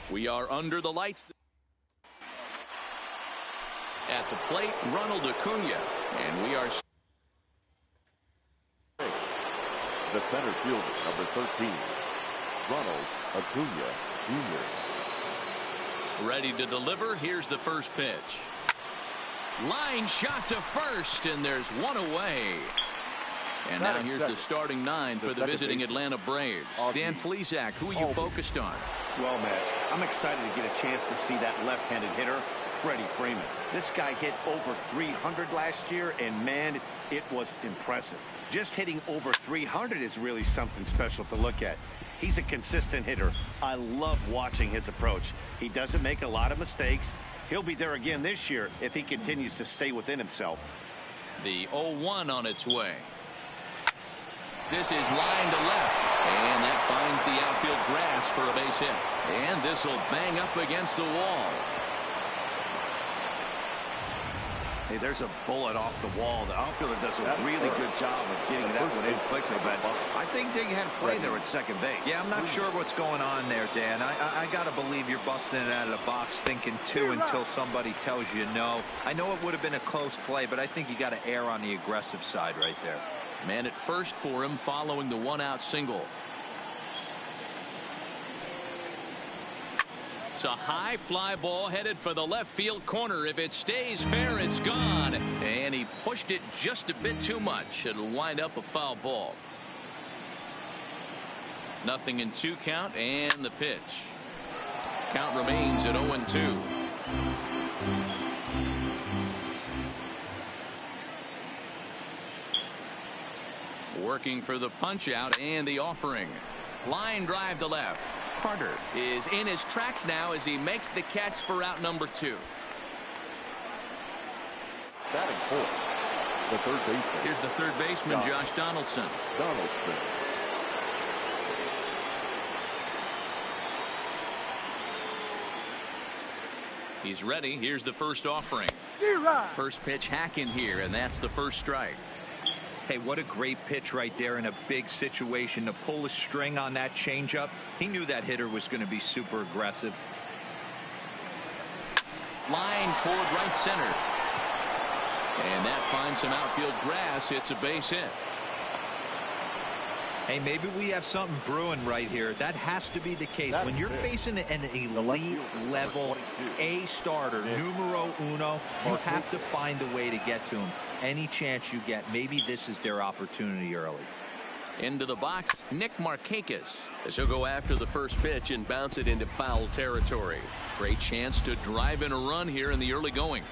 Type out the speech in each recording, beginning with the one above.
We are under the lights. At the plate, Ronald Acuna, and we are the center fielder, number 13, Ronald Acuna Jr. ready to deliver. Here's the first pitch. Line shot to first, and there's one away. And now here's the starting nine for the visiting Atlanta Braves. Dan Plesac, who are you focused on? Well, Matt, I'm excited to get a chance to see that left-handed hitter, Freddie Freeman. This guy hit over 300 last year, and, man, it was impressive. Just hitting over 300 is really something special to look at. He's a consistent hitter. I love watching his approach. He doesn't make a lot of mistakes. He'll be there again this year if he continues to stay within himself. The 0-1 on its way. This is line to left, and that finds the outfield grass for a base hit. And this will bang up against the wall. Hey, there's a bullet off the wall. The outfielder does a really good job of getting that one in quickly, but I think they had a play there at second base. Yeah, I'm not sure what's going on there, Dan. I got to believe you're busting it out of the box thinking two until somebody tells you no. I know it would have been a close play, but I think you got to err on the aggressive side right there. Man at first for him following the one-out single. It's a high fly ball headed for the left field corner. If it stays fair, it's gone. And he pushed it just a bit too much. It'll wind up a foul ball. 0-2 count and the pitch. Count remains at 0-2. Working for the punch out and the offering. Line drive to left. Carter is in his tracks now as he makes the catch for out number 2. Batting fourth, the third baseman. Here's the third baseman, Josh Donaldson. He's ready. Here's the first offering. First pitch hacking here, and that's the first strike. Hey, what a great pitch right there in a big situation to pull a string on that changeup. He knew that hitter was going to be super aggressive. Line toward right center. And that finds some outfield grass. It's a base hit. Hey, maybe we have something brewing right here. That has to be the case. When you're facing an elite level A starter, numero uno, you have to find a way to get to him. Any chance you get, maybe this is their opportunity early. Into the box, Nick Markakis, as he'll go after the first pitch and bounce it into foul territory. Great chance to drive in a run here in the early going.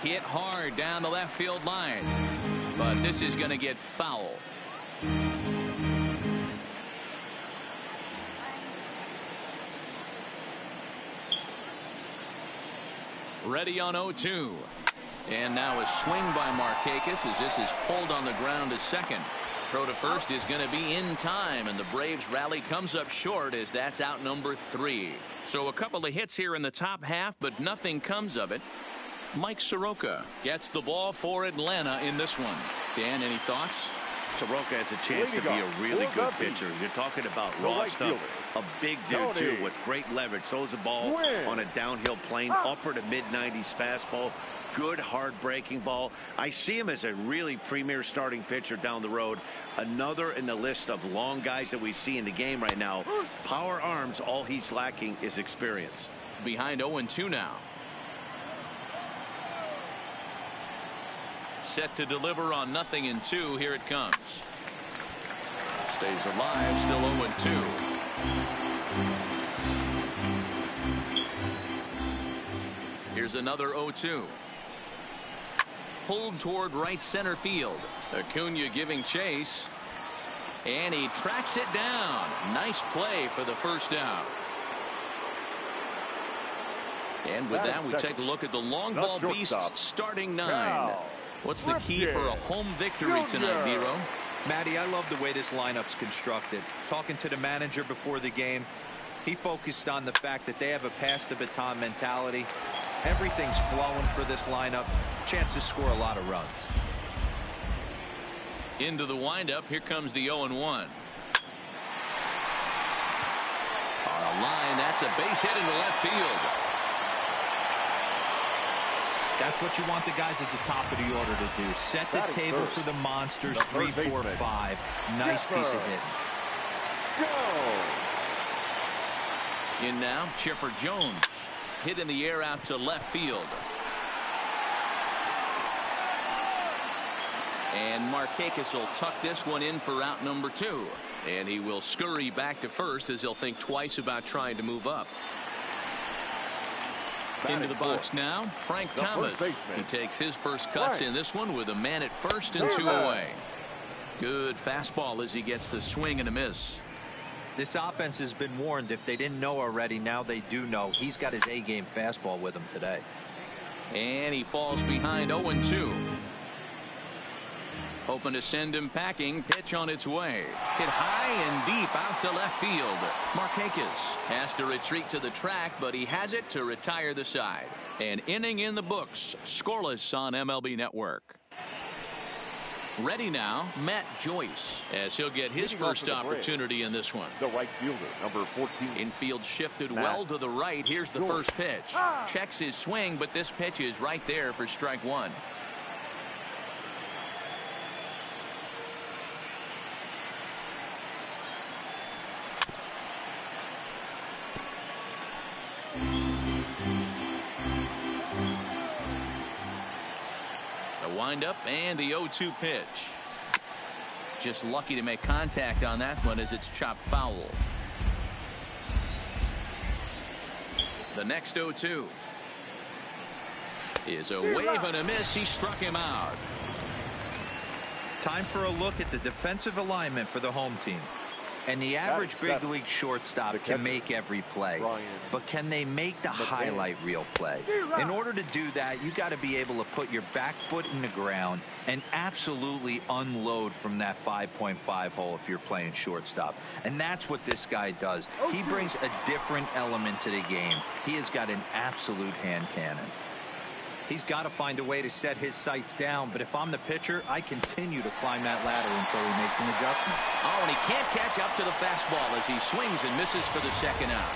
Hit hard down the left field line, but this is going to get foul. Ready on 0-2. And now a swing by Markakis as this is pulled on the ground to second. Throw to first is going to be in time, and the Braves rally comes up short as that's out number 3. So a couple of hits here in the top half, but nothing comes of it. Mike Soroka gets the ball for Atlanta in this one. Dan, any thoughts? Soroka has a chance to be a really good pitcher. You're talking about raw stuff. A big dude, too, with great leverage. Throws the ball on a downhill plane, upper to mid-90s fastball. Good, hard-breaking ball. I see him as a really premier starting pitcher down the road. Another in the list of long guys that we see in the game right now. Power arms, all he's lacking is experience. Behind 0-2 now. Set to deliver on 0-2. Here it comes. Stays alive, still 0-2. Here's another 0-2. Pulled toward right center field. Acuna giving chase. And he tracks it down. Nice play for the first out. And with that, we take a look at the long ball beasts starting 9. What's the key for a home victory tonight, Nero? Matty, I love the way this lineup's constructed. Talking to the manager before the game, he focused on the fact that they have a pass the baton mentality. Everything's flowing for this lineup. Chance to score a lot of runs. Into the windup. Here comes the 0-1. On a line, that's a base hit into left field. That's what you want the guys at the top of the order to do. Set the table for the monsters. 3, 4, 5. Nice piece of hitting. Go. In now, Chipper Jones. Hit in the air out to left field. And Markakis will tuck this one in for out number 2. And he will scurry back to first as he'll think twice about trying to move up. Into the box now, Frank Thomas. He takes his first cuts in this one with a man at first and 2 away. Good fastball as he gets the swing and a miss. This offense has been warned. If they didn't know already, now they do know. He's got his A-game fastball with him today. And he falls behind 0-2. Hoping to send him packing. Pitch on its way. Hit high and deep out to left field. Markakis has to retreat to the track, but he has it to retire the side. An inning in the books. Scoreless on MLB Network. Ready now, Matt Joyce, as he'll get his first opportunity in this one. The right fielder, number 14. Infield shifted well to the right. Here's the first pitch. Checks his swing, but this pitch is right there for strike 1. Wind up and the 0-2 pitch. Just lucky to make contact on that one as it's chopped foul. The next 0-2 is a wave and a miss. He struck him out. Time for a look at the defensive alignment for the home team. And the average big league shortstop can make every play, but can they make the highlight reel play? In order to do that, you got to be able to put your back foot in the ground and absolutely unload from that 5.5 hole if you're playing shortstop. And that's what this guy does. He brings a different element to the game. He has got an absolute hand cannon. He's got to find a way to set his sights down, but if I'm the pitcher, I continue to climb that ladder until he makes an adjustment. Oh, and he can't catch up to the fastball as he swings and misses for the second out.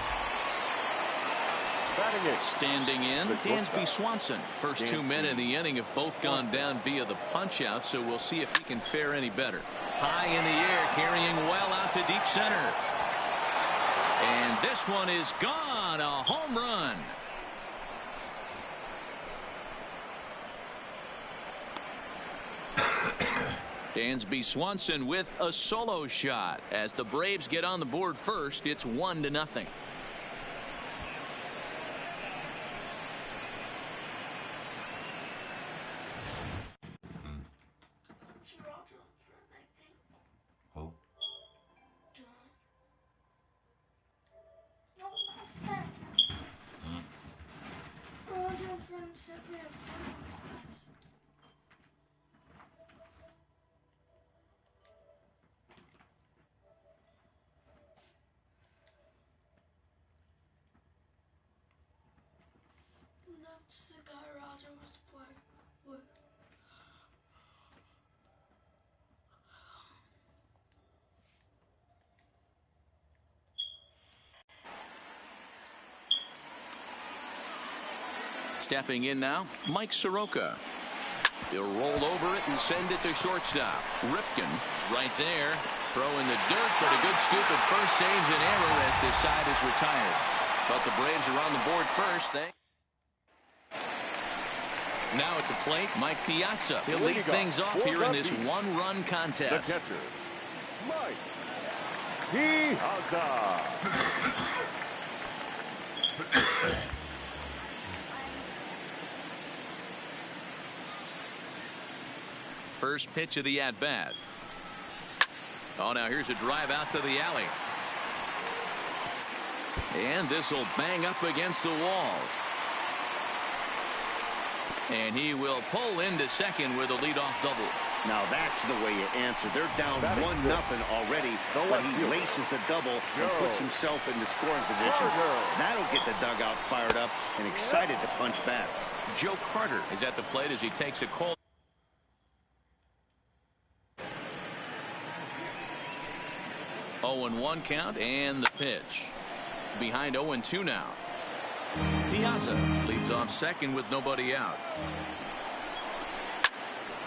Standing in, Dansby Swanson. First 2 men in the inning have both gone down via the punch-out, so we'll see if he can fare any better. High in the air, carrying well out to deep center. And this one is gone, a home run. Dansby Swanson with a solo shot. As the Braves get on the board first, it's 1-0. That's the guy Roger was playing with. Stepping in now, Mike Soroka. He'll roll over it and send it to shortstop. Ripken right there. Throw in the dirt, but a good scoop at first saves an error as this side is retired. But the Braves are on the board first. Now at the plate, Mike Piazza. He'll lead things off here in this one-run contest. The catcher, Mike Piazza. First pitch of the at-bat. Oh, now here's a drive out to the alley. And this will bang up against the wall. And he will pull into second with a leadoff double. Now that's the way you answer. They're down 1-0 already, but he laces the double and puts himself in the scoring position. That'll get the dugout fired up and excited to punch back. Joe Carter is at the plate as he takes a call. 0-1 count and the pitch. Behind 0-2 now. Piazza leads off second with nobody out.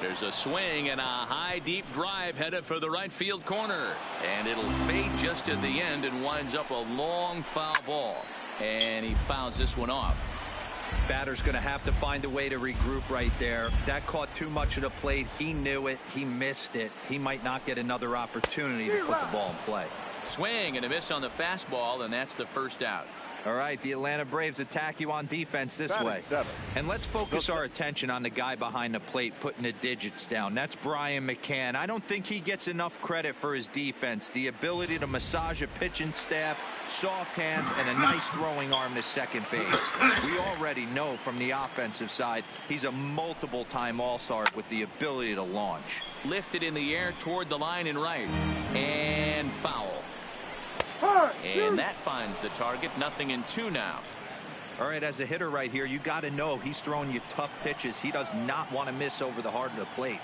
There's a swing and a high deep drive headed for the right field corner, and it'll fade just at the end and winds up a long foul ball, and he fouls this one off. Batter's going to have to find a way to regroup right there. That caught too much of the plate. He knew it. He missed it. He might not get another opportunity to put the ball in play. Swing and a miss on the fastball, and that's the first out. All right, the Atlanta Braves attack you on defense this way. And let's focus our attention on the guy behind the plate putting the digits down. That's Brian McCann. I don't think he gets enough credit for his defense. The ability to massage a pitching staff, soft hands, and a nice throwing arm to second base. We already know from the offensive side he's a multiple-time All-Star with the ability to launch. Lifted in the air toward the line and right. And foul. And that finds the target. 0-2 now. All right, as a hitter right here, you got to know he's throwing you tough pitches. He does not want to miss over the heart of the plate.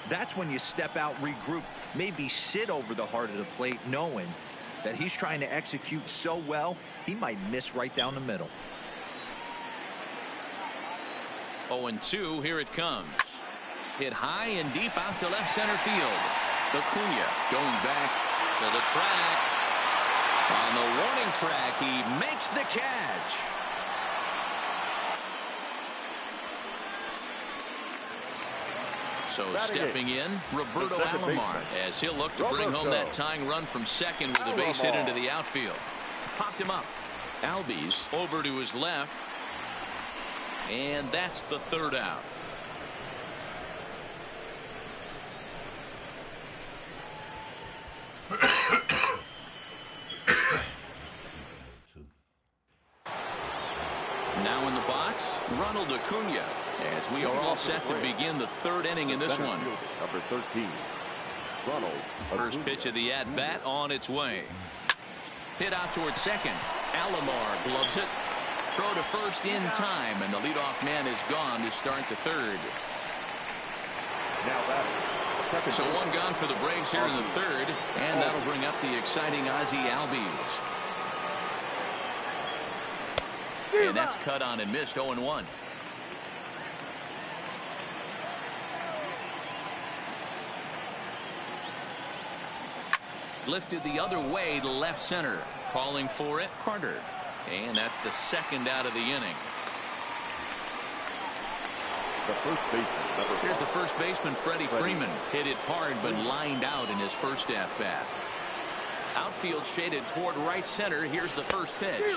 That's when you step out, regroup, maybe sit over the heart of the plate, knowing that he's trying to execute so well, he might miss right down the middle. 0-2, here it comes. Hit high and deep out to left center field. Acuna going back to the track. On the warning track, he makes the catch. So stepping in, Roberto Alomar, as he'll look to bring home that tying run from second with a base hit into the outfield. Popped him up. Albies over to his left. And that's the third out. Now in the box, Ronald Acuna, as we are all set to begin the third inning in this one. Number 13, Ronald. First pitch of the at-bat on its way. Hit out towards second. Alomar gloves it. Throw to first in time, and the leadoff man is gone to start the third. Now batting. So one gone for the Braves here in the third, and that'll bring up the exciting Ozzie Albies. And that's cut on and missed. 0-1. Lifted the other way to left center. Calling for it, Carter. And that's the second out of the inning. The first baseman. Here's the first baseman, Freddie Freeman. Hit it hard but lined out in his first at-bat. Outfield shaded toward right center. Here's the first pitch.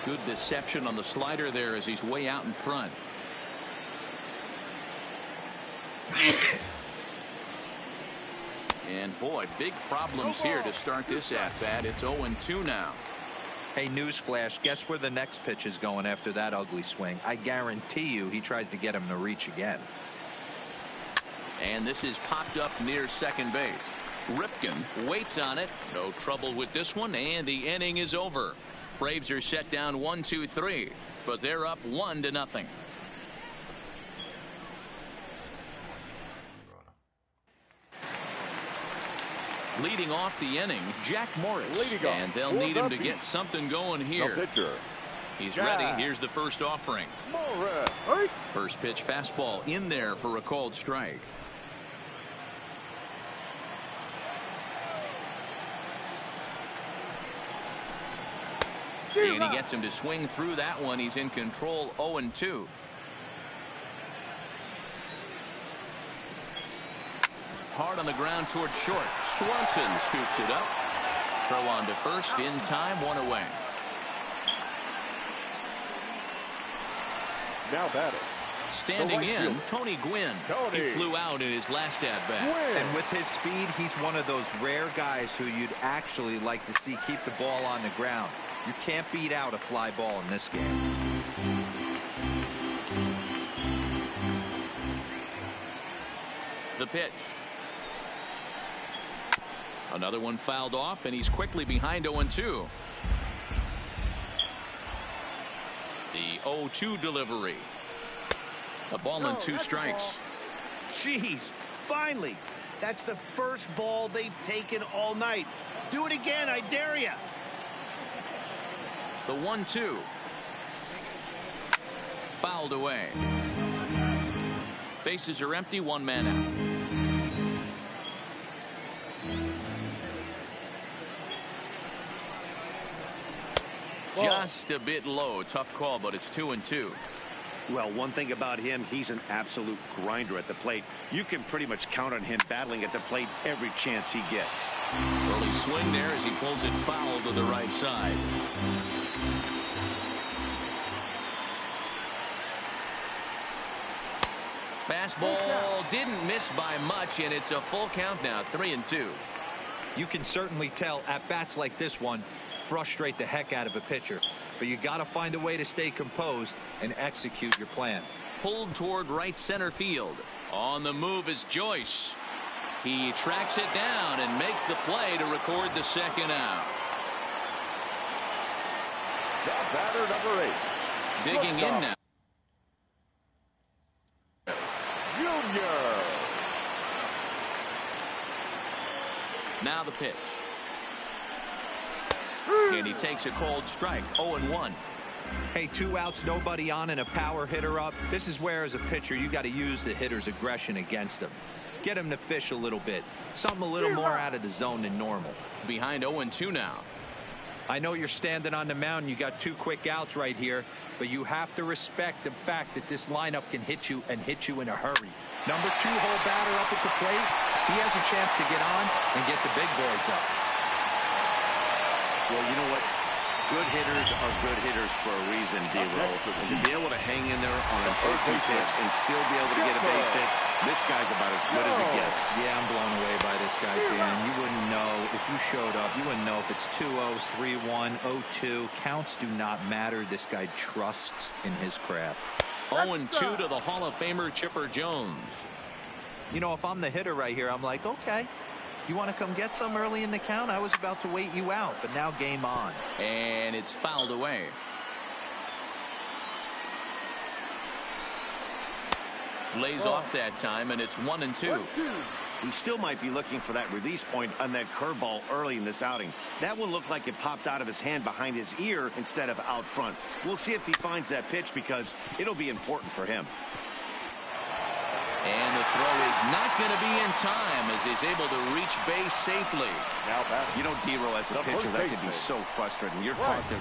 Good deception on the slider there as he's way out in front. And boy, big problems here to start this at-bat. It's 0-2 now. Hey, newsflash, guess where the next pitch is going after that ugly swing? I guarantee you he tries to get him to reach again. And this is popped up near second base. Ripken waits on it. No trouble with this one, and the inning is over. Braves are set down 1-2-3, but they're up 1-0. Leading off the inning, Jack Morris, and they'll need him to get something going here. He's ready. Here's the first offering. First pitch fastball in there for a called strike. And he gets him to swing through that one. He's in control. 0-2. Hard on the ground toward short. Swanson scoops it up. Throw on to first in time. One away. Now batting. Standing in, Tony Gwynn. He flew out in his last at-bat. And with his speed, he's one of those rare guys who you'd actually like to see keep the ball on the ground. You can't beat out a fly ball in this game. The pitch. Another one fouled off, and he's quickly behind 0-2. The 0-2 delivery. A ball and two strikes. Jeez, finally. That's the first ball they've taken all night. Do it again, I dare you. The 1-2. Fouled away. Bases are empty, one man out. Just a bit low. Tough call, but it's 2-2. Well, one thing about him, he's an absolute grinder at the plate. You can pretty much count on him battling at the plate every chance he gets. Early swing there as he pulls it foul to the right side. Fastball didn't miss by much, and it's a full count now, 3-2. You can certainly tell at bats like this one frustrate the heck out of a pitcher, but you got to find a way to stay composed and execute your plan. Pulled toward right center field. On the move is Joyce. He tracks it down and makes the play to record the second out. Now batter number 8. Digging in now. Junior. Now the pitch. And he takes a cold strike. 0-1. Hey, 2 outs, nobody on, and a power hitter up. This is where, as a pitcher, you got to use the hitter's aggression against him. Get him to fish a little bit. Something a little more out of the zone than normal. Behind 0-2 now. I know you're standing on the mound. You got 2 quick outs right here, but you have to respect the fact that this lineup can hit you and hit you in a hurry. Number 2 hole batter up at the plate. He has a chance to get on and get the big boys up. Well, you know what? Good hitters are good hitters for a reason, D-Roll. And to be able to hang in there on an 0-2 pitch and still be able to get a base hit, this guy's about as good as it gets. Yeah, I'm blown away by this guy, Dan. You wouldn't know if you showed up. You wouldn't know if it's 2-0, 3-1, 0-2. Counts do not matter. This guy trusts in his craft. 0-2 to the Hall of Famer Chipper Jones. You know, if I'm the hitter right here, I'm like, okay. You want to come get some early in the count? I was about to wait you out, but now game on. And it's fouled away. Lays off that time, and it's 1-2. He still might be looking for that release point on that curveball early in this outing. That one looked like it popped out of his hand behind his ear instead of out front. We'll see if he finds that pitch because it'll be important for him. And the throw is not going to be in time as he's able to reach base safely. Now batter. You know, D-Roll, as a pitcher, that can be so frustrating. You're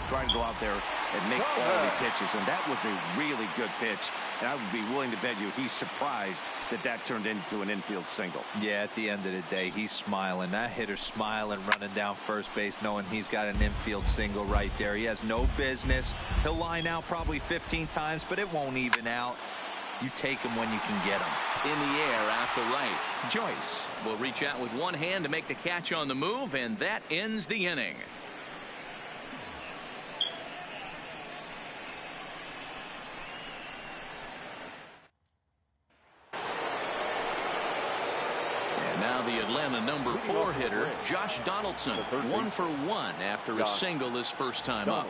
trying to go out there and make quality pitches, and that was a really good pitch. And I would be willing to bet you he's surprised that that turned into an infield single. Yeah, at the end of the day, he's smiling. That hitter's smiling, running down first base, knowing he's got an infield single right there. He has no business. He'll line out probably 15 times, but it won't even out. You take him when you can get him. In the air, out to right. Joyce will reach out with one hand to make the catch on the move, and that ends the inning. And now the Atlanta number 4 hitter, Josh Donaldson, 1 for 1 after a single his first time up.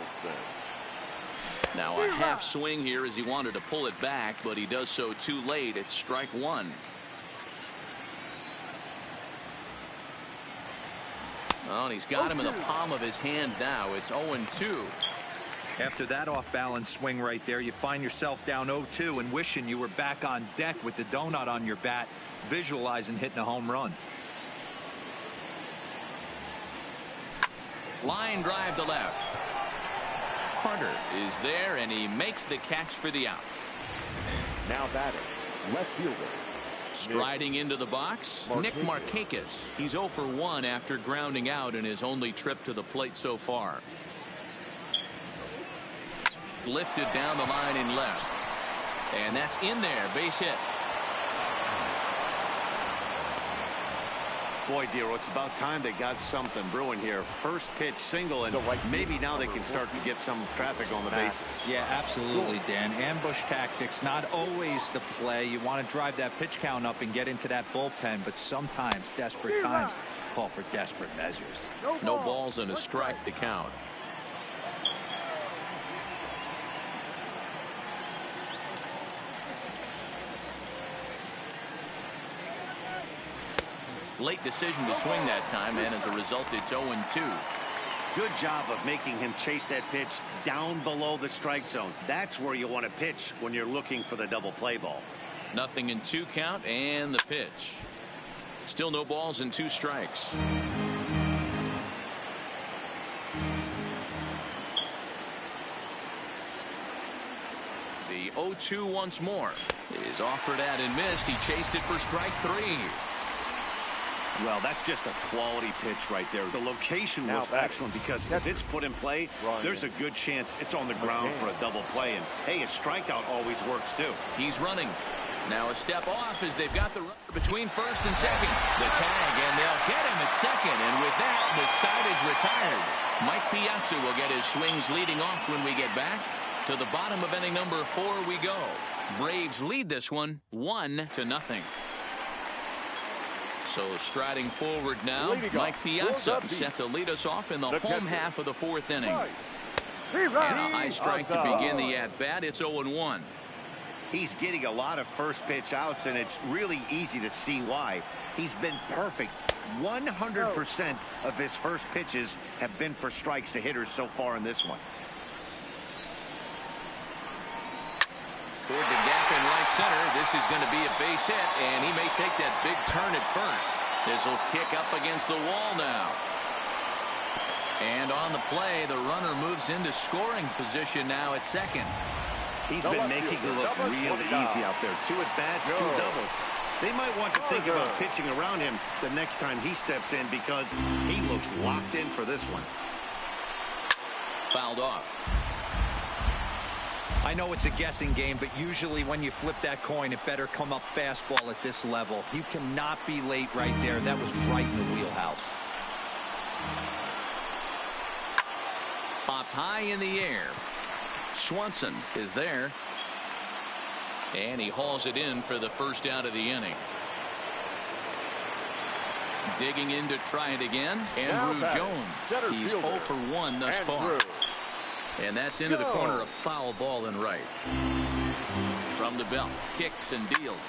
Now a half swing here as he wanted to pull it back, but he does so too late. It's strike 1. Oh, and he's got him in the palm of his hand now. It's 0-2. After that off-balance swing right there, you find yourself down 0-2 and wishing you were back on deck with the donut on your bat, visualizing hitting a home run. Line drive to left. Carter is there, and he makes the catch for the out. Now batting, left fielder. Striding into the box, Nick Markakis. He's 0 for 1 after grounding out in his only trip to the plate so far. Lifted down the line in left. And that's in there, base hit. Boy, D-Roll, it's about time they got something brewing here. First pitch single, and maybe now they can start to get some traffic on the bases. Yeah, absolutely, Dan. Ambush tactics, not always the play. You want to drive that pitch count up and get into that bullpen, but sometimes desperate times call for desperate measures. No balls and a strike to count. Late decision to swing that time, and as a result, it's 0-2. Good job of making him chase that pitch down below the strike zone. That's where you want to pitch when you're looking for the double play ball. 0-2 count, and the pitch. Still no balls and 2 strikes. The 0-2 once more is offered at and missed. He chased it for strike 3. Well, that's just a quality pitch right there. The location was excellent because if it's put in play, there's a good chance it's on the ground for a double play. And, hey, a strikeout always works, too. He's running. Now a step off as they've got the runner between first and second. The tag, and they'll get him at second. And with that, the side is retired. Mike Piazza will get his swings leading off when we get back. To the bottom of inning number 4 we go. Braves lead this one 1-0. So striding forward now, Mike Piazza set to lead us off in the home half of the 4th inning. And a high strike to begin the at-bat. It's 0-1. He's getting a lot of first pitch outs, and it's really easy to see why. He's been perfect. 100% of his first pitches have been for strikes to hitters so far in this one. Toward the gap in right center. This is going to be a base hit, and he may take that big turn at first. This will kick up against the wall now. And on the play, the runner moves into scoring position now at second. He's been making it look real easy out there. 2 at-bats, 2 doubles. They might want to think about pitching around him the next time he steps in because he looks locked in for this one. Fouled off. I know it's a guessing game, but usually when you flip that coin, it better come up fastball at this level. You cannot be late right there. That was right in the wheelhouse. Up high in the air. Swanson is there. And he hauls it in for the first out of the inning. Digging in to try it again. Andrew Jones. He's 0 for 1 thus far. And that's into the corner, a foul ball and right. From the belt, kicks and deals.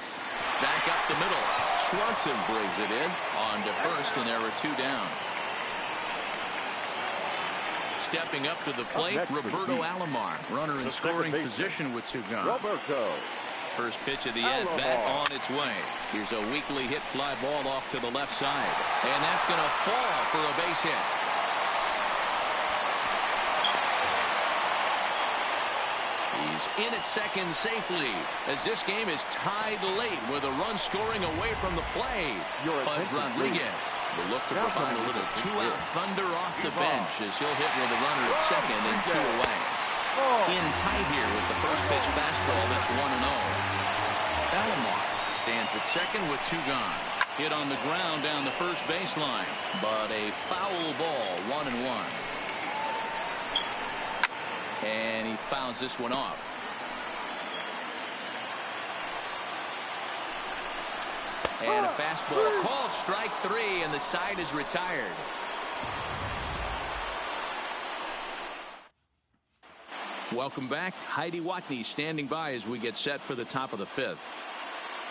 Back up the middle. Swanson brings it in on to first, and there are 2 down. Stepping up to the plate, Roberto Alomar. Runner in scoring position with 2 gone. First pitch of the at-bat on its way. Here's a weakly hit fly ball off to the left side. And that's going to fall for a base hit. He's in at second safely as this game is tied late with a run scoring away from the play. Pudge Rodriguez will look to provide a little 2-out thunder off the bench as he'll hit with a runner at second and 2 away. In tight here with the first pitch fastball. That's 1-0. Alomar stands at second with 2 gone. Hit on the ground down the first baseline, but a foul ball, 1-1. And he fouls this one off. And a fastball called strike 3, and the side is retired. Welcome back. Heidi Watney standing by as we get set for the top of the 5th.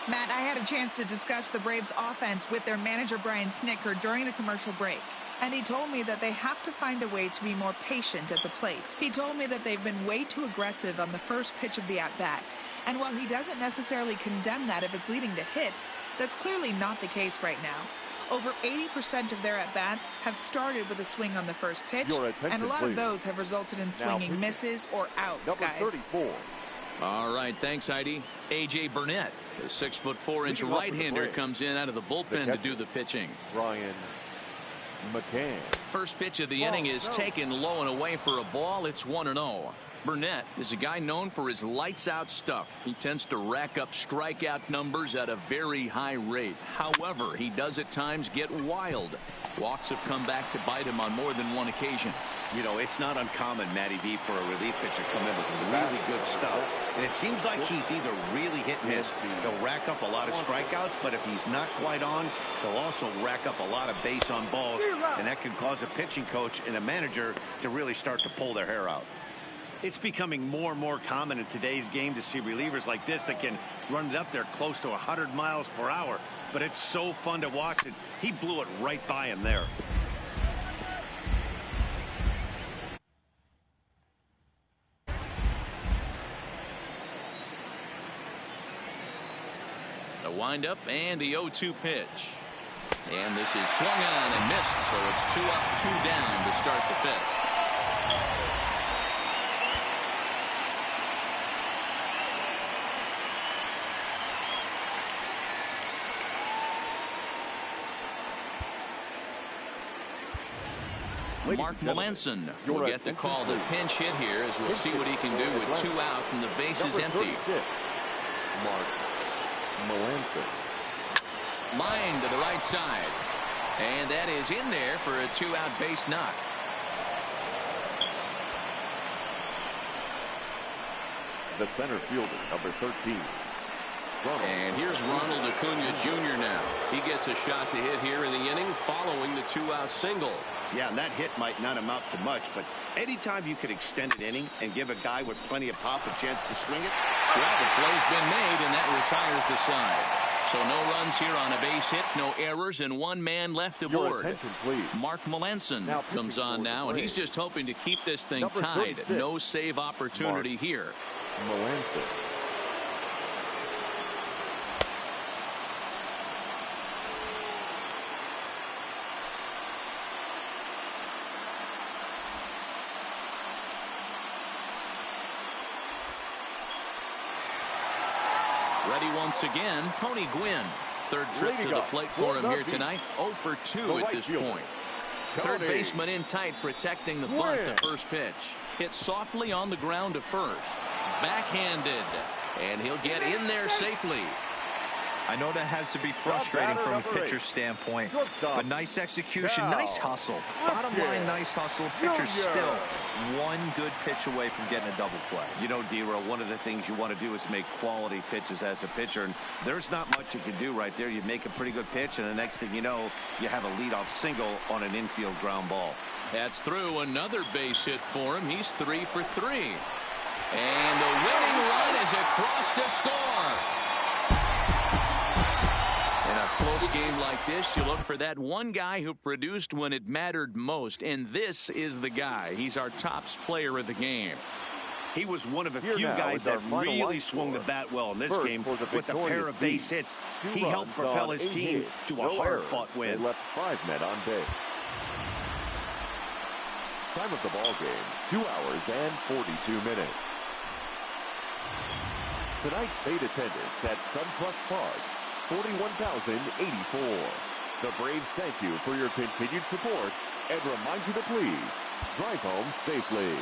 Matt, I had a chance to discuss the Braves offense with their manager Brian Snitker during the commercial break. And he told me that they have to find a way to be more patient at the plate. He told me that they've been way too aggressive on the first pitch of the at-bat. And while he doesn't necessarily condemn that if it's leading to hits, that's clearly not the case right now. Over 80% of their at-bats have started with a swing on the first pitch, and a lot of those have resulted in swinging misses or outs, guys. 34. All right, thanks, Heidi. A.J. Burnett, the 6'4" right-hander, comes in out of the bullpen to do the pitching. Ryan McCann. First pitch of the inning is taken low and away for a ball. It's 1-0. Burnett is a guy known for his lights-out stuff. He tends to rack up strikeout numbers at a very high rate. However, he does at times get wild. Walks have come back to bite him on more than one occasion. You know, it's not uncommon, Matty V, for a relief pitcher to come in with really good stuff. And it seems like he's either really hit and miss. He'll rack up a lot of strikeouts, but if he's not quite on, he'll also rack up a lot of base on balls. And that can cause a pitching coach and a manager to really start to pull their hair out. It's becoming more and more common in today's game to see relievers like this that can run it up there close to 100 miles per hour. but it's so fun to watch it. He blew it right by him there. The windup and the 0-2 pitch. And this is swung on and missed, so it's 2 up, 2 down to start the fifth. Mark Melanson will get the call to pinch hit here, as we'll see what he can do with 2 out and the bases empty. Mark Melanson. Line to the right side. And that is in there for a 2-out base knock. The center fielder, number 13. And here's Ronald Acuna Jr. now. He gets a shot to hit here in the inning following the 2-out single. Yeah, and that hit might not amount to much, but anytime you can extend an inning and give a guy with plenty of pop a chance to swing it. Well, the play's been made, and that retires the side. So no runs here on a base hit, no errors, and 1 man left aboard. Attention, please. Mark Melanson comes on now, and he's just hoping to keep this thing number tied. 36. No save opportunity Mark here. Melanson. Ready once again, Tony Gwynn. Third trip to the plate for him here tonight. 0 for 2 at this point. Third baseman in tight, protecting the bunt. The first pitch hit softly on the ground to first. Backhanded, and he'll get in there safely. I know that has to be frustrating from a pitcher's standpoint, but nice execution, nice hustle. Bottom line, nice hustle. Pitcher's still 1 good pitch away from getting a double play. You know, D-Row, one of the things you want to do is make quality pitches as a pitcher, and there's not much you can do right there. You make a pretty good pitch, and the next thing you know, you have a leadoff single on an infield ground ball. That's through. Another base hit for him. He's 3 for 3. And the winning run is across to score. In a close game like this, you look for that one guy who produced when it mattered most, and this is the guy. He's our tops player of the game. He was one of a few guys that really swung the bat well in this game with a pair of base hits. He helped propel his team to a hard-fought win. They left 5 men on base. Time of the ball game, 2 hours and 42 minutes. Tonight's paid attendance at SunTrust Park, 41,084. The Braves thank you for your continued support and remind you to please drive home safely.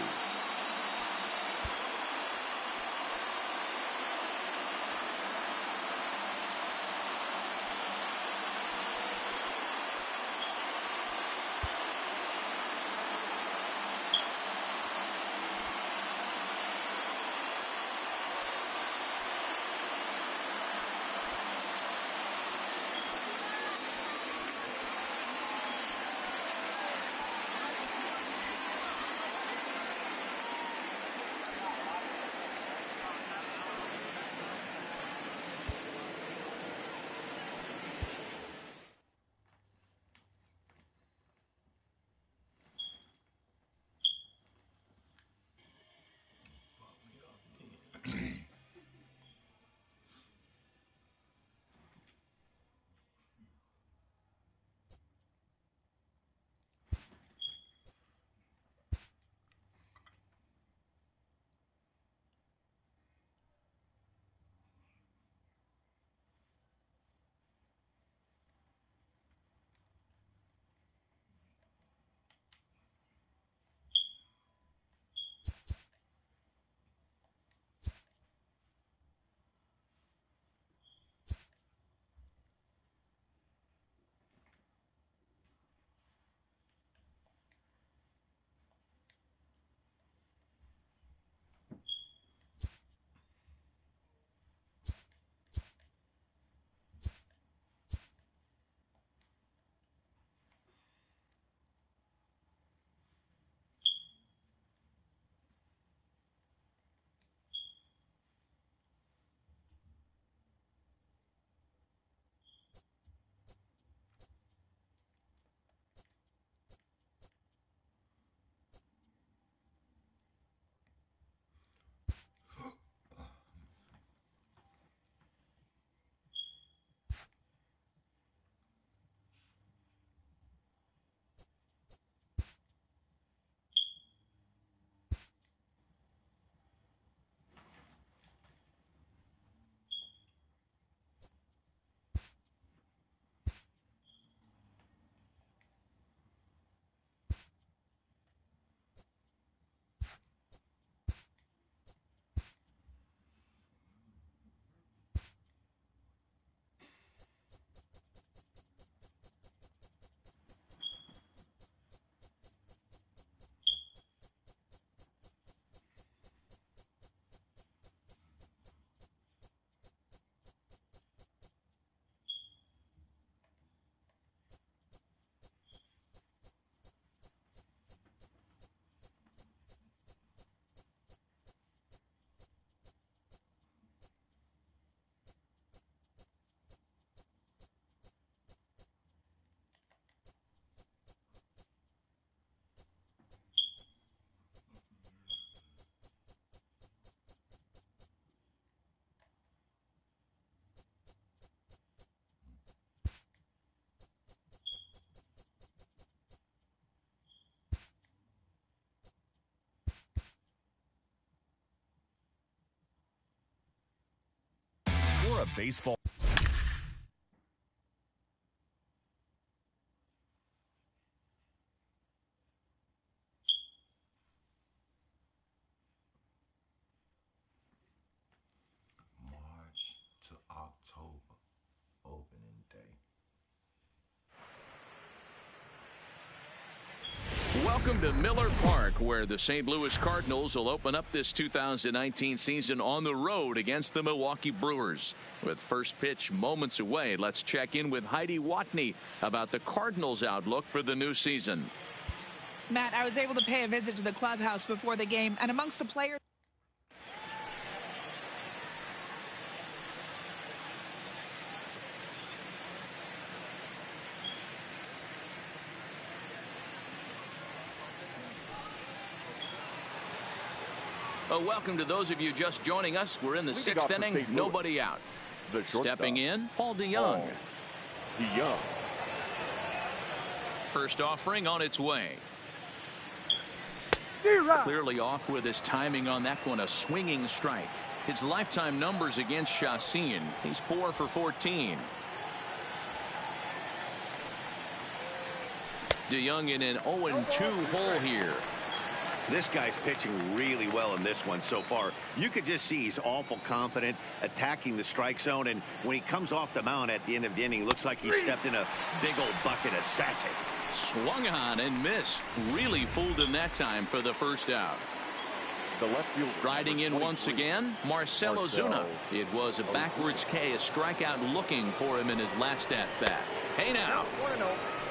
baseball. March to October, opening day. Welcome to Miller Park, where the St. Louis Cardinals will open up this 2019 season on the road against the Milwaukee Brewers. With first pitch moments away, let's check in with Heidi Watney about the Cardinals' outlook for the new season. Matt, I was able to pay a visit to the clubhouse before the game, and amongst the players, Welcome to those of you just joining us. We're in the sixth inning, nobody out. Stepping in, Paul DeYoung. First offering on its way. Clearly off with his timing on that one, a swinging strike. His lifetime numbers against Chacin, he's 4 for 14. DeYoung in an 0-2 hole here. This guy's pitching really well in this one so far. You could just see he's awful confident, attacking the strike zone, and when he comes off the mound at the end of the inning, looks like he stepped in a big old bucket of sassy. Swung on and missed. Really fooled him that time for the first out. The left fielder striding in once again, Marcell Ozuna. It was a backwards K, a strikeout looking for him in his last at bat. Hey now.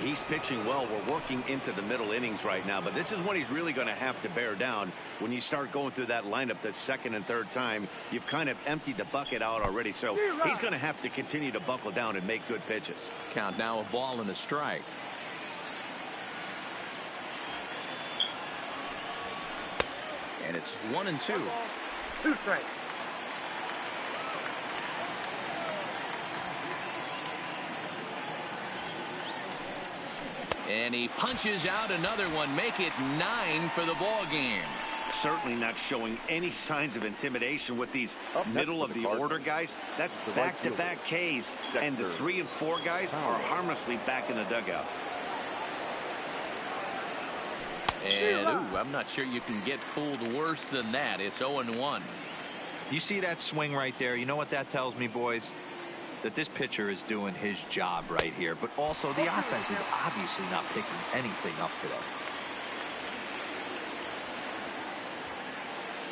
He's pitching well. We're working into the middle innings right now, but this is when he's really going to have to bear down. When you start going through that lineup the second and third time, you've kind of emptied the bucket out already, so he's going to have to continue to buckle down and make good pitches. Count now, a ball and a strike. And it's 1-2. 2 strikes. And he punches out another one, make it 9 for the ball game. Certainly not showing any signs of intimidation with these middle of the order guys. That's back-to-back Ks, and the 3 and 4 guys are harmlessly back in the dugout. And I'm not sure you can get fooled worse than that. It's 0-1. You see that swing right there? You know what that tells me, boys? That this pitcher is doing his job right here, but also the offense is obviously not picking anything up today.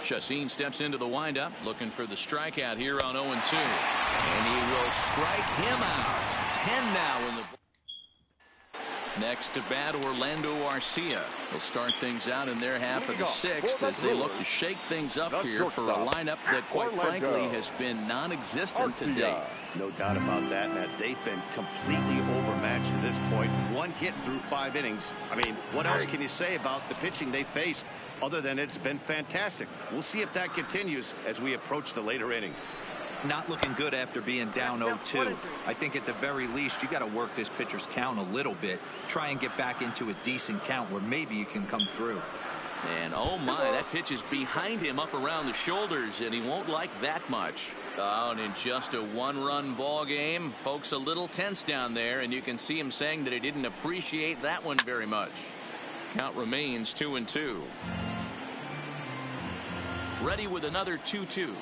Chacin steps into the windup, looking for the strikeout here on 0-2. And he will strike him out. 10 now in the... Next to bat, Orlando Arcia will start things out in their half of the sixth as they look to shake things up here for a lineup that, quite frankly, has been non-existent to date. No doubt about that, Matt. They've been completely overmatched to this point. 1 hit through 5 innings. I mean, what else can you say about the pitching they faced other than it's been fantastic? We'll see if that continues as we approach the later inning. Not looking good after being down 0-2. I think at the very least you got to work this pitcher's count a little bit. Try and get back into a decent count where maybe you can come through. And oh my, that pitch is behind him up around the shoulders, and he won't like that much. Oh, and in just a 1-run ball game, folks a little tense down there, and you can see him saying that he didn't appreciate that one very much. Count remains 2-2. Ready with another 2-2.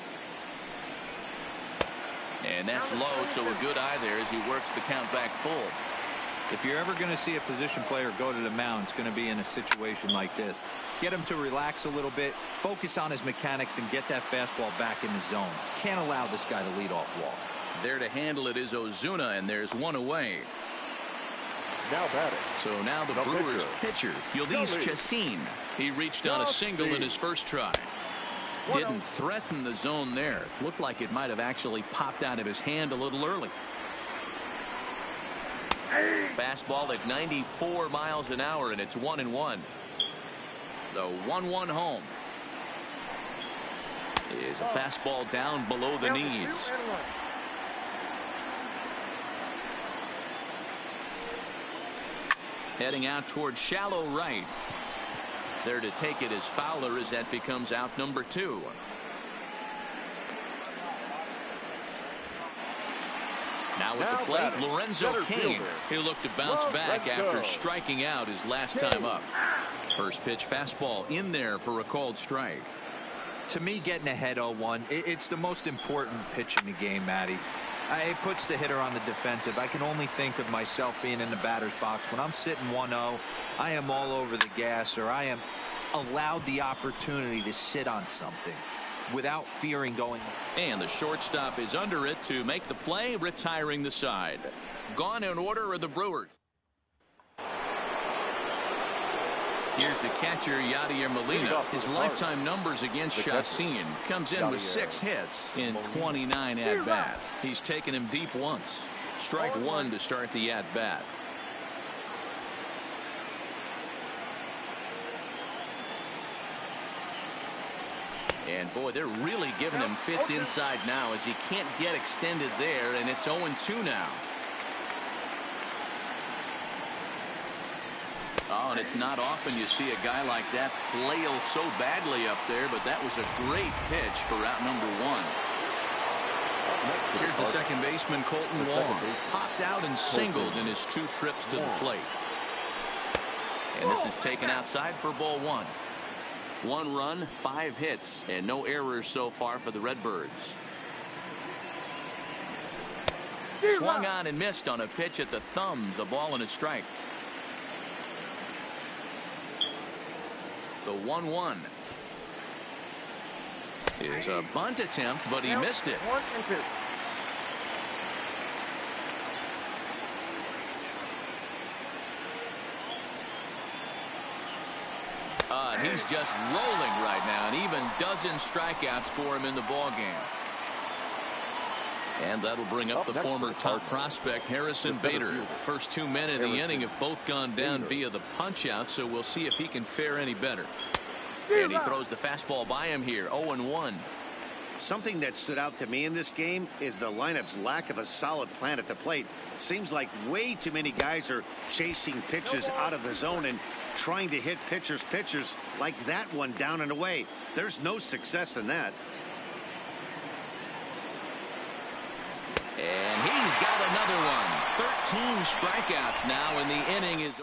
And that's low, so a good eye there as he works the count back full. If you're ever going to see a position player go to the mound, it's going to be in a situation like this. Get him to relax a little bit, focus on his mechanics, and get that fastball back in the zone. Can't allow this guy to lead off walk. There to handle it is Ozuna, and there's one away. Now batting. So now the Brewers pitcher, Yuldiz Chacin. He reached on a single in his first try. Didn't threaten the zone there. Looked like it might have actually popped out of his hand a little early. Fastball at 94 miles an hour, and it's 1-1. The 1-1 home is a fastball down below the knees. Heading out towards shallow right. There to take it is Fowler as that becomes out number 2. Now with the plate, Lorenzo Cain. He'll look to bounce back after striking out his last time up. First pitch fastball in there for a called strike. To me, getting ahead 0-1, it's the most important pitch in the game, Matty. It puts the hitter on the defensive. I can only think of myself being in the batter's box. When I'm sitting 1-0, I am all over the gas, or I am allowed the opportunity to sit on something without fearing going. And the shortstop is under it to make the play, retiring the side. Gone in order are the Brewers. Here's the catcher, Yadier Molina. His lifetime numbers against Chacin comes in with 6 hits in 29 at-bats. He's taken him deep once. Strike 1 to start the at-bat. And boy, they're really giving him fits inside now as he can't get extended there, and it's 0-2 now. Oh, and it's not often you see a guy like that flail so badly up there, but that was a great pitch for out number 1. Here's the second baseman, Colton Wong. Popped out and singled in his 2 trips to the plate. And this is taken outside for ball 1. 1 run, 5 hits, and no errors so far for the Redbirds. Swung on and missed on a pitch at the thumbs, a ball and a strike. The 1-1 is a bunt attempt, but he missed it. And he's just rolling right now, and even dozen strikeouts for him in the ball game. And that'll bring up the former top prospect, Harrison Bader. First 2 men in the inning have both gone down via the punch-out, so we'll see if he can fare any better. And he throws the fastball by him here, 0-1. Something that stood out to me in this game is the lineup's lack of a solid plan at the plate. Seems like way too many guys are chasing pitches out of the zone and trying to hit pitchers like that one down and away. There's no success in that. And he's got another one. 13 strikeouts now, and the inning is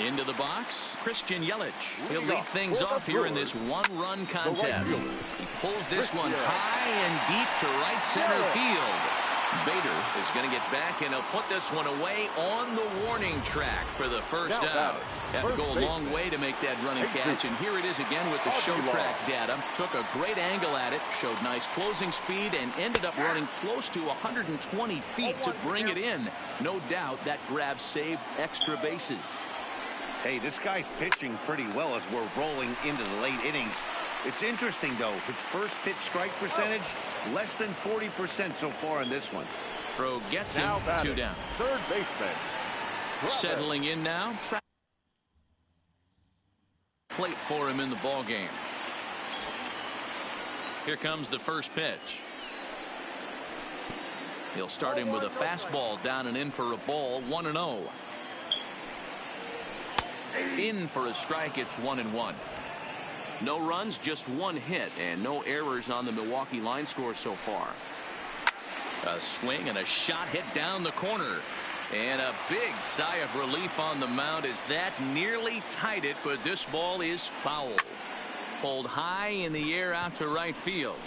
into the box. Christian Yelich. He'll lead things off here in this 1-run contest. He pulls this one high and deep to right center field. Bader is going to get back, and he'll put this one away on the warning track for the first out. Had to go a long way to make that running catch, and here it is again with the show track data. Took a great angle at it, showed nice closing speed, and ended up running close to 120 feet to bring it in. No doubt that grab saved extra bases. Hey, this guy's pitching pretty well as we're rolling into the late innings. It's interesting, though, his first pitch strike percentage, less than 40% so far in this one. Throw gets him, 2 down. Third baseman. Settling in now. Plate for him in the ball game. Here comes the first pitch. He'll start him with a fastball down and in for a ball, 1-0. In for a strike, it's 1-1. No runs, just 1 hit, and no errors on the Milwaukee line score so far. A swing and a shot hit down the corner. And a big sigh of relief on the mound as that nearly tied it, but this ball is foul. Pulled high in the air out to right field.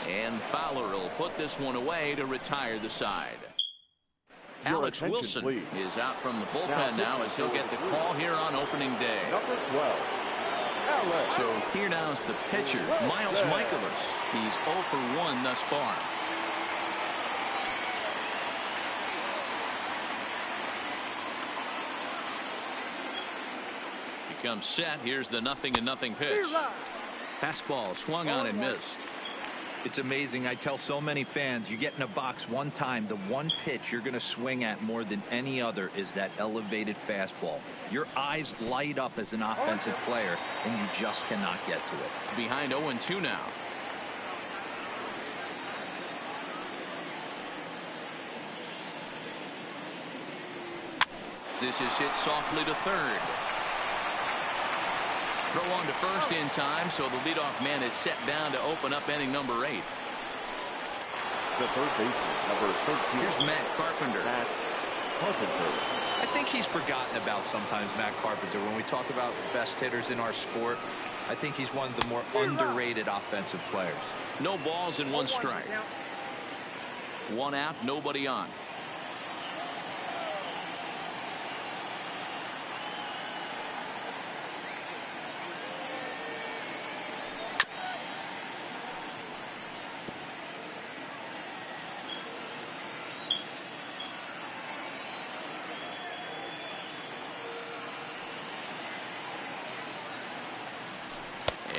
And Fowler will put this one away to retire the side. Alex Wilson is out from the bullpen now as he'll get the call here on opening day. Number 12. Alex. So here now is the pitcher, Miles Michaelis. He's 0 for 1 thus far. He comes set. Here's the 0-0 pitch. Fastball swung on and missed. It's amazing. I tell so many fans, you get in a box one time, the one pitch you're going to swing at more than any other is that elevated fastball. Your eyes light up as an offensive player, and you just cannot get to it. Behind 0-2 now. This is hit softly to third. Throw on to first in time, so the leadoff man is set down to open up inning number 8. The third baseman, number 13. Here's Matt Carpenter. Matt Carpenter. I think he's forgotten about sometimes, Matt Carpenter. When we talk about best hitters in our sport, I think he's one of the more underrated offensive players. No balls and 1 strike. 1 out, nobody on.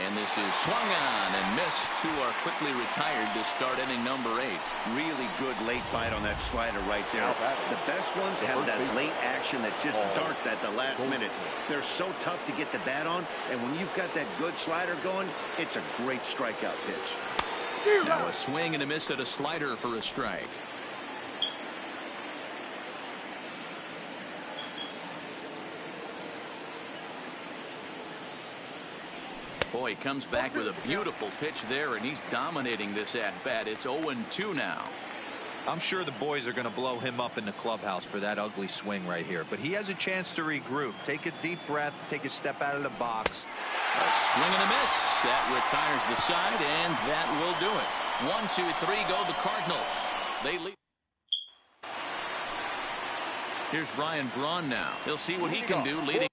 And this is swung on and missed. 2 are quickly retired to start inning number 8. Really good late bite on that slider right there. The best ones have that late action that just darts at the last minute. They're so tough to get the bat on, and when you've got that good slider going, it's a great strikeout pitch. Now a swing and a miss at a slider for a strike. Boy, he comes back with a beautiful pitch there, and he's dominating this at-bat. It's 0-2 now. I'm sure the boys are going to blow him up in the clubhouse for that ugly swing right here. But he has a chance to regroup. Take a deep breath. Take a step out of the box. A swing and a miss. That retires the side, and that will do it. 1, 2, 3 go the Cardinals. They lead. Here's Ryan Braun now. He'll see what he can do leading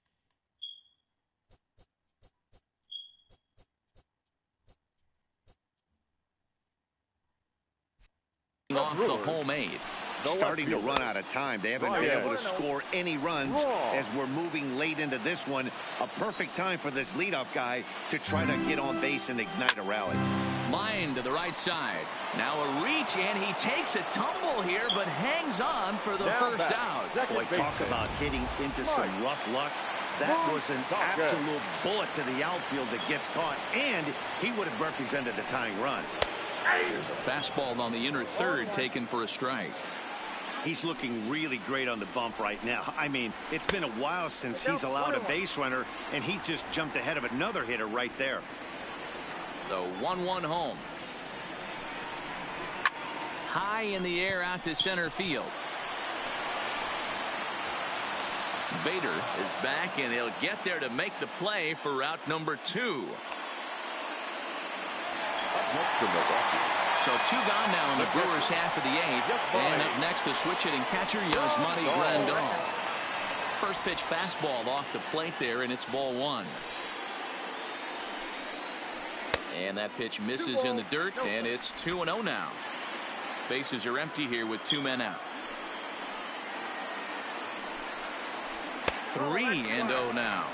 off the home 8. Starting to run out of time. They haven't been able to score any runs as we're moving late into this one. A perfect time for this leadoff guy to try to get on base and ignite a rally. Line to the right side. Now a reach, and he takes a tumble here, but hangs on for the first out. Boy, talk about hitting into some rough luck. That was an absolute bullet to the outfield that gets caught, and he would have represented a tying run. There's a fastball on the inner third taken for a strike. He's looking really great on the bump right now. I mean, it's been a while since he's allowed a base runner, and he just jumped ahead of another hitter right there. The 1-1 home. High in the air out to center field. Bader is back, and he'll get there to make the play for route number 2. So 2 gone now in the Brewers half of the 8th. And up next, the switch-hitting catcher, Yasmani Grandal. First pitch fastball off the plate there, and it's ball 1. And that pitch misses in the dirt, and it's 2-0 now. Bases are empty here with 2 men out. 3-0 now.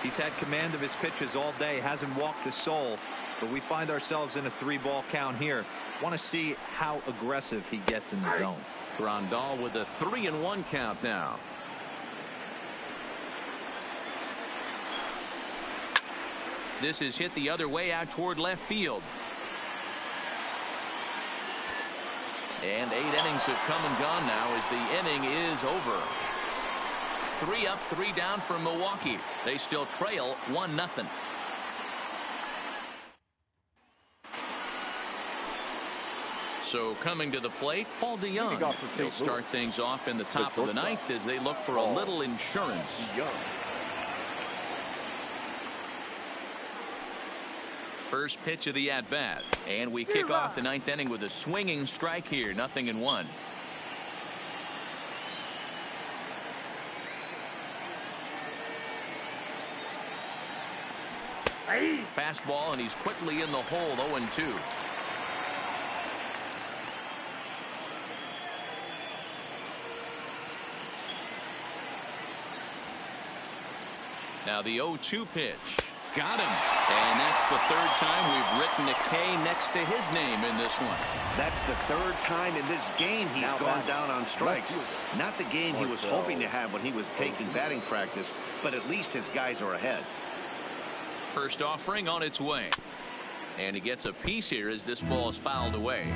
He's had command of his pitches all day, hasn't walked a soul, but we find ourselves in a 3-ball count here. Want to see how aggressive he gets in the zone. Grandal with a 3-1 count now. This is hit the other way out toward left field. And 8 innings have come and gone now as the inning is over. 3 up, 3 down for Milwaukee. They still trail 1-0. So coming to the plate, Paul DeYoung. He'll start things off in the top of the 9th as they look for a little insurance. First pitch of the at-bat, and we kick off the 9th inning with a swinging strike here. 0-1. Fastball, and he's quickly in the hole. 0-2. Now the 0-2 pitch. Got him. And that's the 3rd time we've written a K next to his name in this one. That's the 3rd time in this game he's gone down on strikes. Not the game he was hoping to have when he was taking batting practice, but at least his guys are ahead. First offering on its way. And he gets a piece here as this ball is fouled away.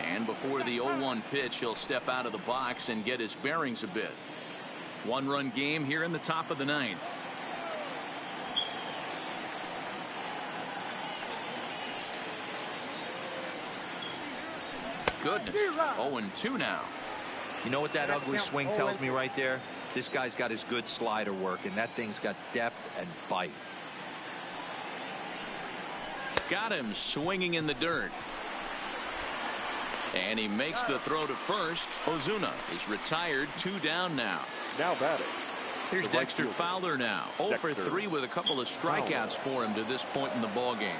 And And before the 0-1 pitch, he'll step out of the box and get his bearings a bit. One-run game here in the top of the ninth. Goodness. 0-2 now. You know what that ugly swing tells me right there? This guy's got his good slider work, and that thing's got depth and bite. Got him swinging in the dirt. And he makes the throw to first. Ozuna is retired. 2 down now. Now batting. Here's Dexter Fowler now. 0 for 3 with a couple of strikeouts for him to this point in the ball game.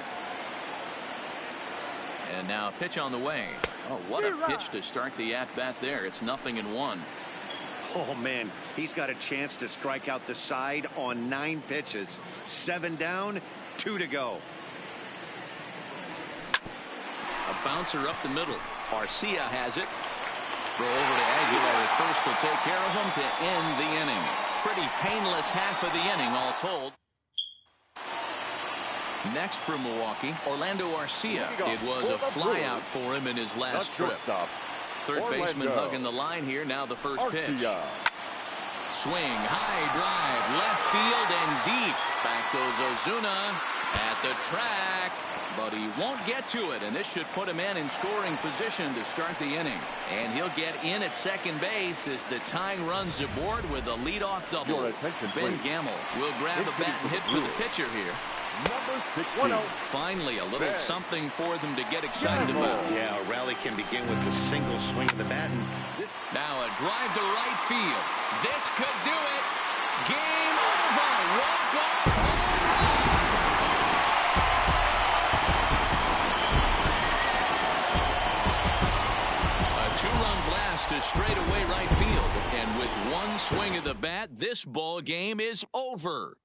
And now a pitch on the way. Oh, what a pitch to start the at-bat there. It's 0-1. Oh, man, he's got a chance to strike out the side on 9 pitches. 7 down, 2 to go. A bouncer up the middle. Garcia has it. Throw over to Aguilar at first to take care of him to end the inning. Pretty painless half of the inning, all told. Next for Milwaukee, Orlando Garcia. It was a flyout for him in his last trip. Third baseman hugging the line here. Now the first pitch. Swing, high drive, left field and deep. Back goes Ozuna at the track. But he won't get to it, and this should put a man in scoring position to start the inning. And he'll get in at second base as the tying runs aboard with a leadoff double. Ben Gamble will grab a bat and hit for the pitcher here. Number 16. Finally, a little something for them to get excited about. Yeah, a rally can begin with the single swing of the bat. And now a drive to right field. This could do it. Game over. Walk-off home run. Two-run blast to straightaway right field. And with one swing of the bat, this ball game is over.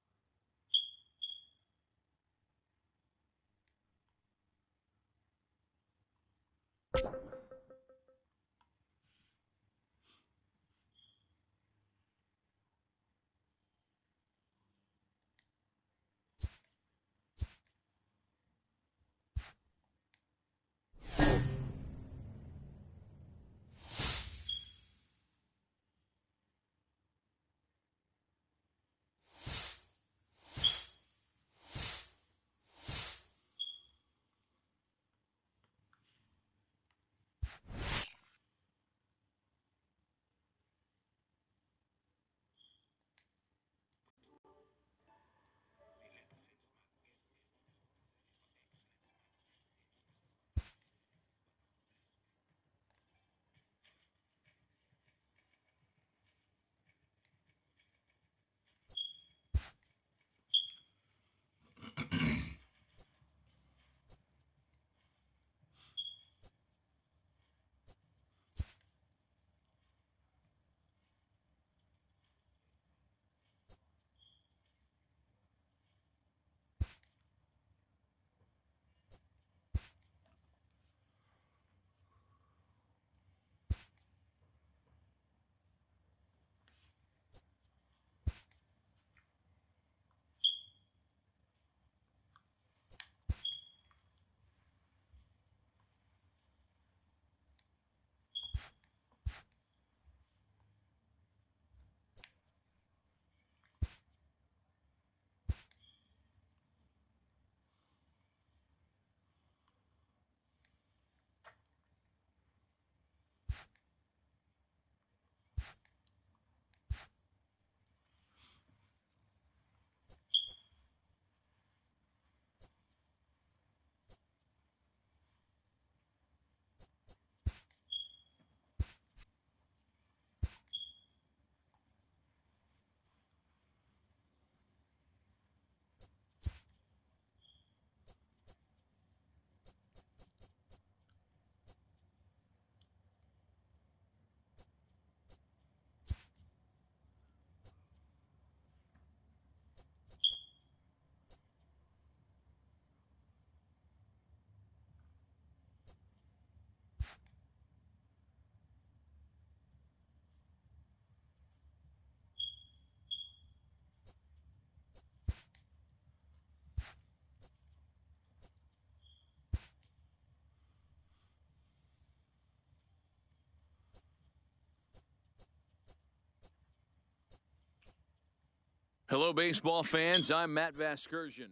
Hello, baseball fans. I'm Matt Vasgersian.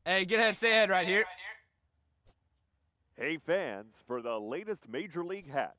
Hey, get ahead, stay ahead right here. Hey, fans, for the latest Major League hats.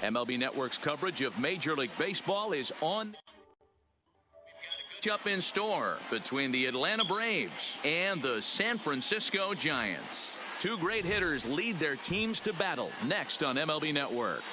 MLB Network's coverage of Major League Baseball is on. Up in store between the Atlanta Braves and the San Francisco Giants. Two great hitters lead their teams to battle next on MLB Network.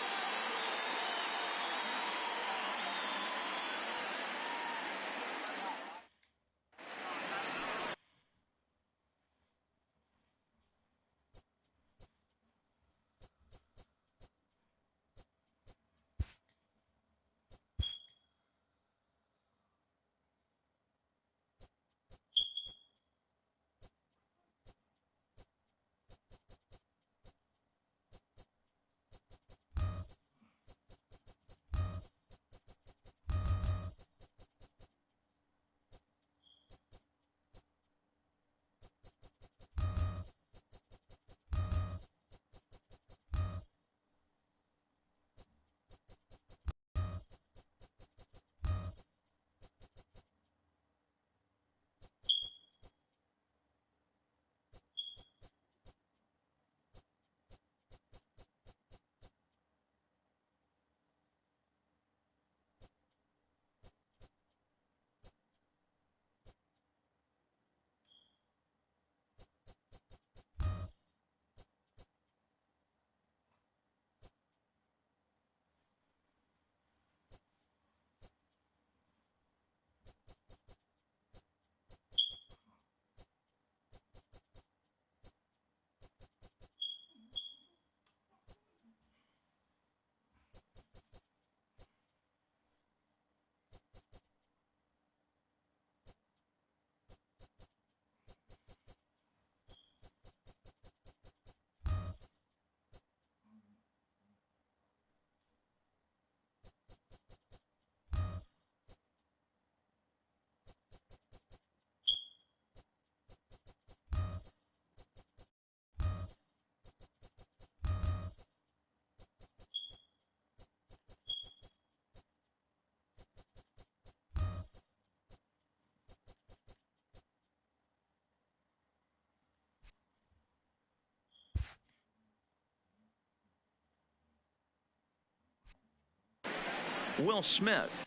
Will Smith.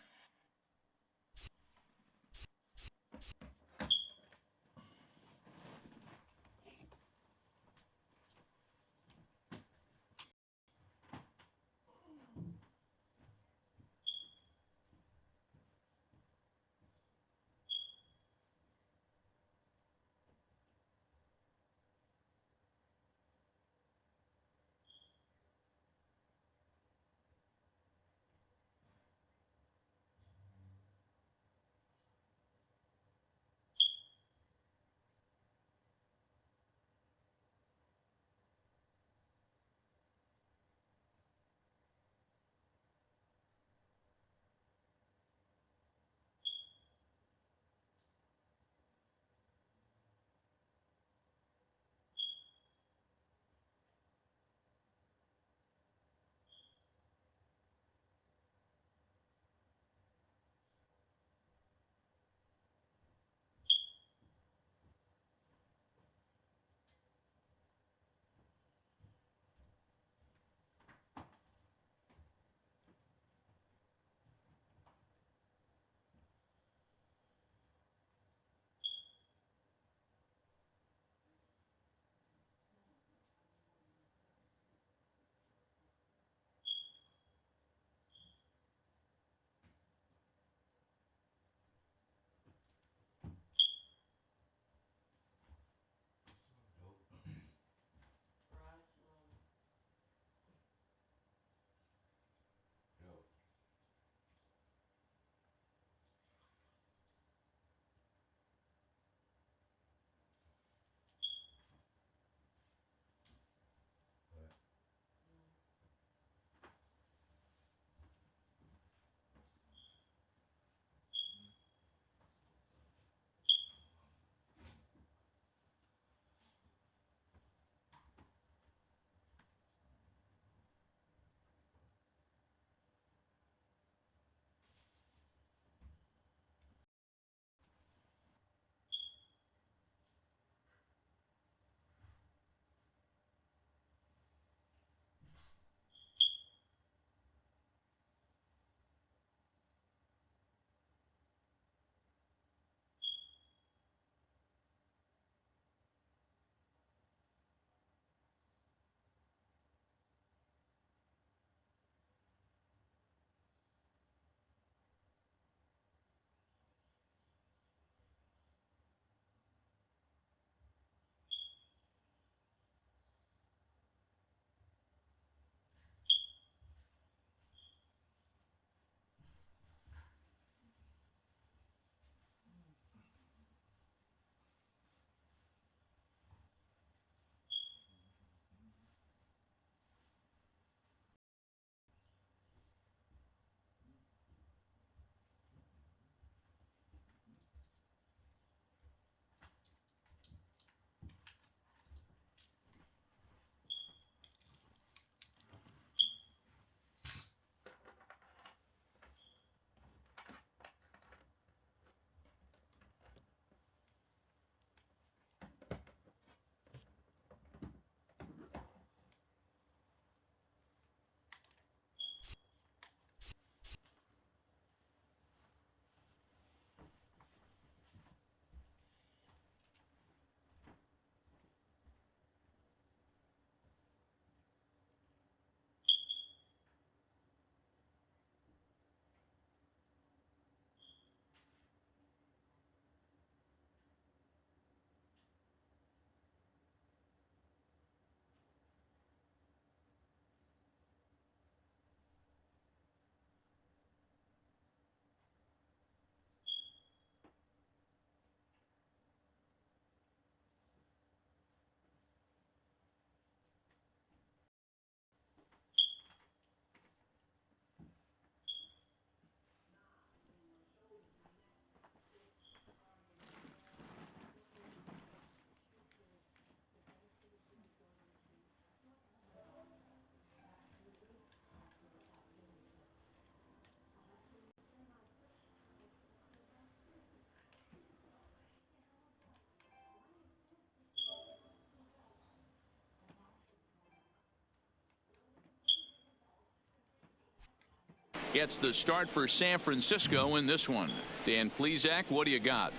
gets the start for San Francisco in this one. Dan Plesac, what do you got?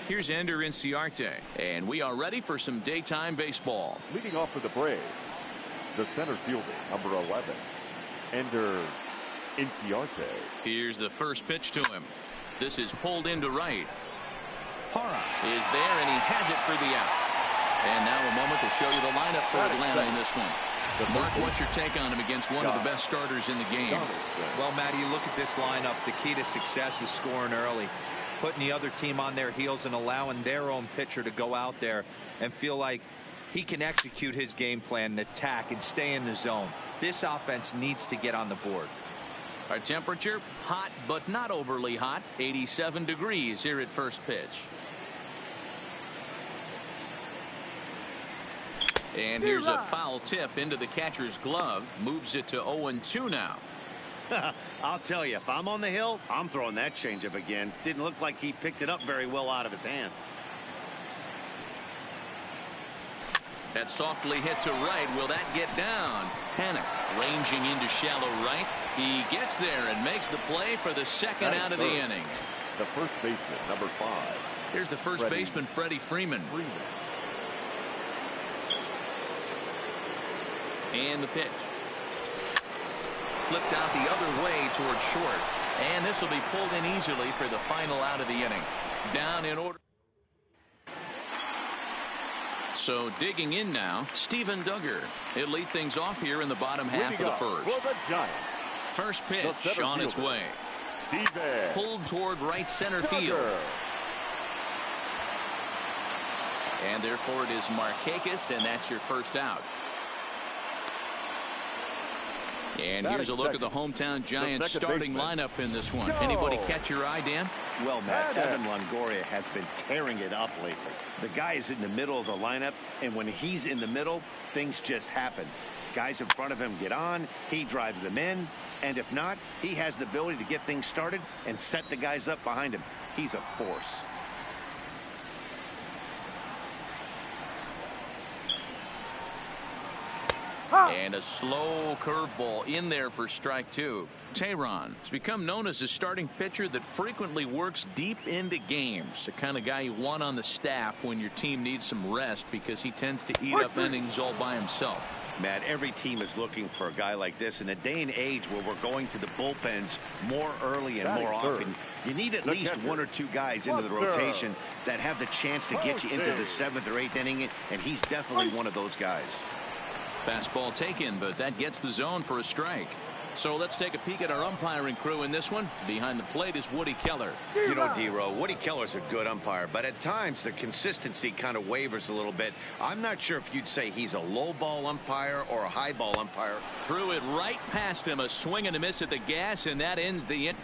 Here's Ender Inciarte, and we are ready for some daytime baseball. Leading off for the Braves, the center fielder, number 11, Ender Inciarte. Here's the first pitch to him. This is pulled into right. Hara is there, and he has it for the out. And now a moment to show you the lineup for Atlanta in this one. Mark, what's your take on him against one of the best starters in the game? Well, Matty, you look at this lineup. The key to success is scoring early, putting the other team on their heels and allowing their own pitcher to go out there and feel like he can execute his game plan and attack and stay in the zone. This offense needs to get on the board. Our temperature, hot but not overly hot, 87 degrees here at first pitch. And here's a foul tip into the catcher's glove. Moves it to 0-2 now. I'll tell you, if I'm on the hill, I'm throwing that changeup again. Didn't look like he picked it up very well out of his hand. That's softly hit to right. Will that get down? Hannock ranging into shallow right. He gets there and makes the play for the second out of the inning. The first baseman, number 5. Here's the first baseman, Freddie Freeman. And the pitch. Flipped out the other way towards short. And this will be pulled in easily for the final out of the inning. Down in order. So digging in now, Steven Duggar. He'll lead things off here in the bottom half of the first. First pitch on its way. Pulled toward right center field. And therefore it is Markakis, and that's your first out. And here's a look at the hometown Giants starting lineup in this one. Anybody catch your eye, Dan? Well, Matt, Evan Longoria has been tearing it up lately. The guy is in the middle of the lineup, and when he's in the middle, things just happen. Guys in front of him get on, he drives them in, and if not, he has the ability to get things started and set the guys up behind him. He's a force. And a slow curveball in there for strike 2. Tehran has become known as a starting pitcher that frequently works deep into games. The kind of guy you want on the staff when your team needs some rest, because he tends to eat up innings all by himself. Matt, every team is looking for a guy like this. In a day and age where we're going to the bullpens more early and more often, you need at least 1 or 2 guys into the rotation that have the chance to get you into the 7th or 8th inning, and he's definitely one of those guys. Fastball taken, but that gets the zone for a strike. So let's take a peek at our umpiring crew in this one. Behind the plate is Woody Keller. You know, D-Row, Woody Keller's a good umpire, but at times the consistency kind of wavers a little bit. I'm not sure if you'd say he's a low ball umpire or a high ball umpire. Threw it right past him, a swing and a miss at the gas, and that ends the inning.